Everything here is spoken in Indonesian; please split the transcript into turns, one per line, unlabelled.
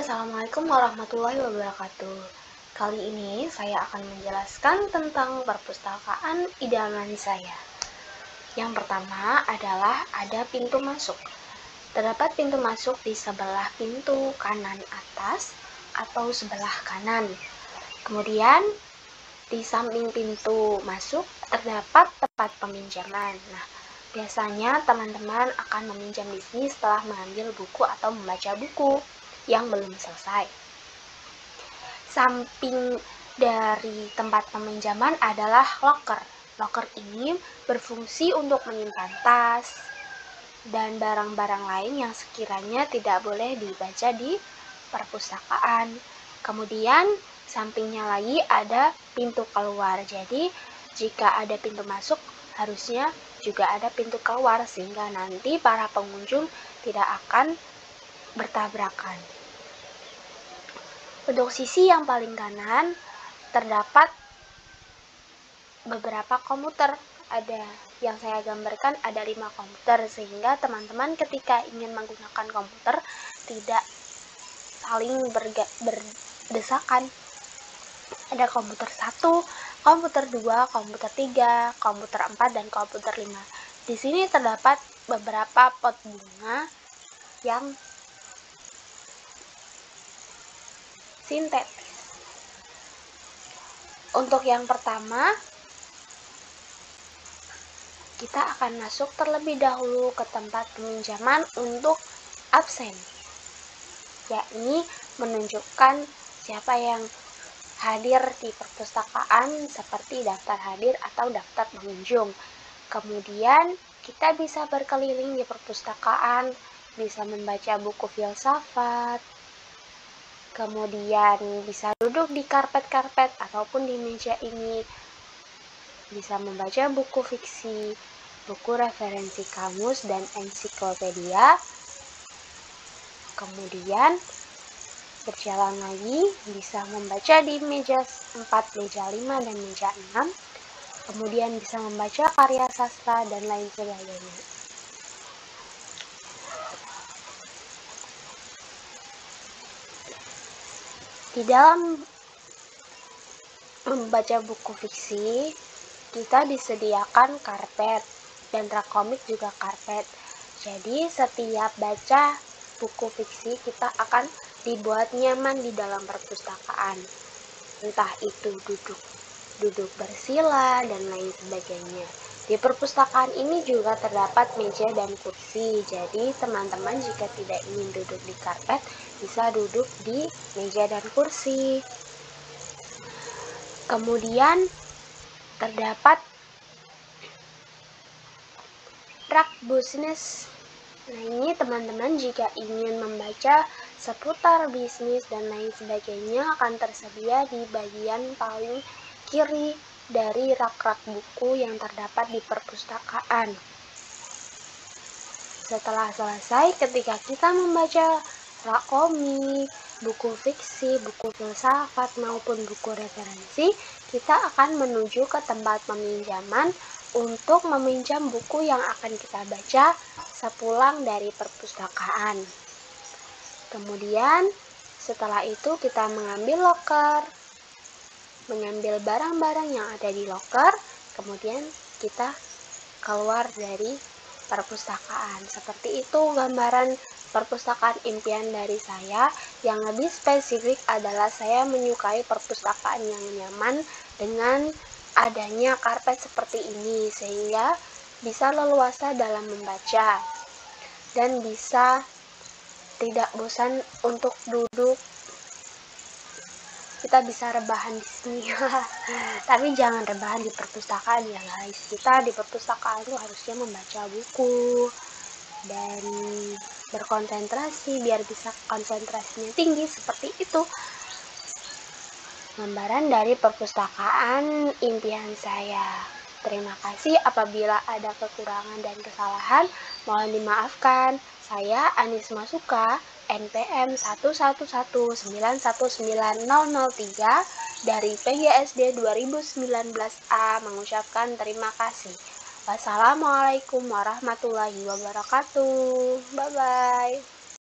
Assalamualaikum warahmatullahi wabarakatuh. Kali ini saya akan menjelaskan tentang perpustakaan idaman saya. Yang pertama adalah ada pintu masuk. Terdapat pintu masuk di sebelah pintu kanan atas atau sebelah kanan. Kemudian di samping pintu masuk terdapat tempat peminjaman. Nah, biasanya teman-teman akan meminjam di sini setelah mengambil buku atau membaca buku yang belum selesai. Samping dari tempat peminjaman adalah loker. Loker ini berfungsi untuk menyimpan tas dan barang-barang lain yang sekiranya tidak boleh dibaca di perpustakaan. Kemudian sampingnya lagi ada pintu keluar. Jadi jika ada pintu masuk, harusnya juga ada pintu keluar sehingga nanti para pengunjung tidak akan bertabrakan. Untuk sisi yang paling kanan terdapat beberapa komputer. Ada yang saya gambarkan ada 5 komputer sehingga teman-teman ketika ingin menggunakan komputer tidak saling berdesakan. Ada komputer 1, komputer 2, komputer 3, komputer 4 dan komputer 5. Di sini terdapat beberapa pot bunga yang sintetis. Untuk yang pertama, kita akan masuk terlebih dahulu ke tempat peminjaman untuk absen, yakni menunjukkan siapa yang hadir di perpustakaan seperti daftar hadir atau daftar pengunjung. Kemudian kita bisa berkeliling di perpustakaan, bisa membaca buku filsafat, kemudian bisa duduk di karpet-karpet ataupun di meja ini, bisa membaca buku fiksi, buku referensi kamus dan ensiklopedia. Kemudian berjalan lagi bisa membaca di meja 4, meja 5 dan meja 6. Kemudian bisa membaca karya sastra dan lain sebagainya. Di dalam membaca buku fiksi, kita disediakan karpet dan rak komik juga karpet. Jadi setiap baca buku fiksi kita akan dibuat nyaman di dalam perpustakaan. Entah itu duduk bersila dan lain sebagainya. Di perpustakaan ini juga terdapat meja dan kursi. Jadi teman-teman jika tidak ingin duduk di karpet, bisa duduk di meja dan kursi. Kemudian terdapat rak bisnis. Nah, ini teman-teman jika ingin membaca seputar bisnis dan lain sebagainya akan tersedia di bagian paling kiri dari rak-rak buku yang terdapat di perpustakaan. Setelah selesai, ketika kita membaca rak komik, buku fiksi, buku filsafat maupun buku referensi, kita akan menuju ke tempat peminjaman untuk meminjam buku yang akan kita baca sepulang dari perpustakaan. Kemudian setelah itu kita mengambil loker, mengambil barang-barang yang ada di loker, kemudian kita keluar dari perpustakaan. Seperti itu gambaran perpustakaan impian dari saya. Yang lebih spesifik adalah saya menyukai perpustakaan yang nyaman dengan adanya karpet seperti ini, sehingga bisa leluasa dalam membaca dan bisa tidak bosan untuk duduk. Kita bisa rebahan di sini. Tapi jangan rebahan di perpustakaan ya guys. Kita di perpustakaan itu harusnya membaca buku dan berkonsentrasi biar bisa konsentrasinya tinggi, seperti itu. Gambaran dari perpustakaan impian saya. Terima kasih apabila ada kekurangan dan kesalahan, mohon dimaafkan. Saya Anis Masuka, NPM 111919003 dari PGSD 2019A mengucapkan terima kasih. Wassalamualaikum warahmatullahi wabarakatuh. Bye-bye.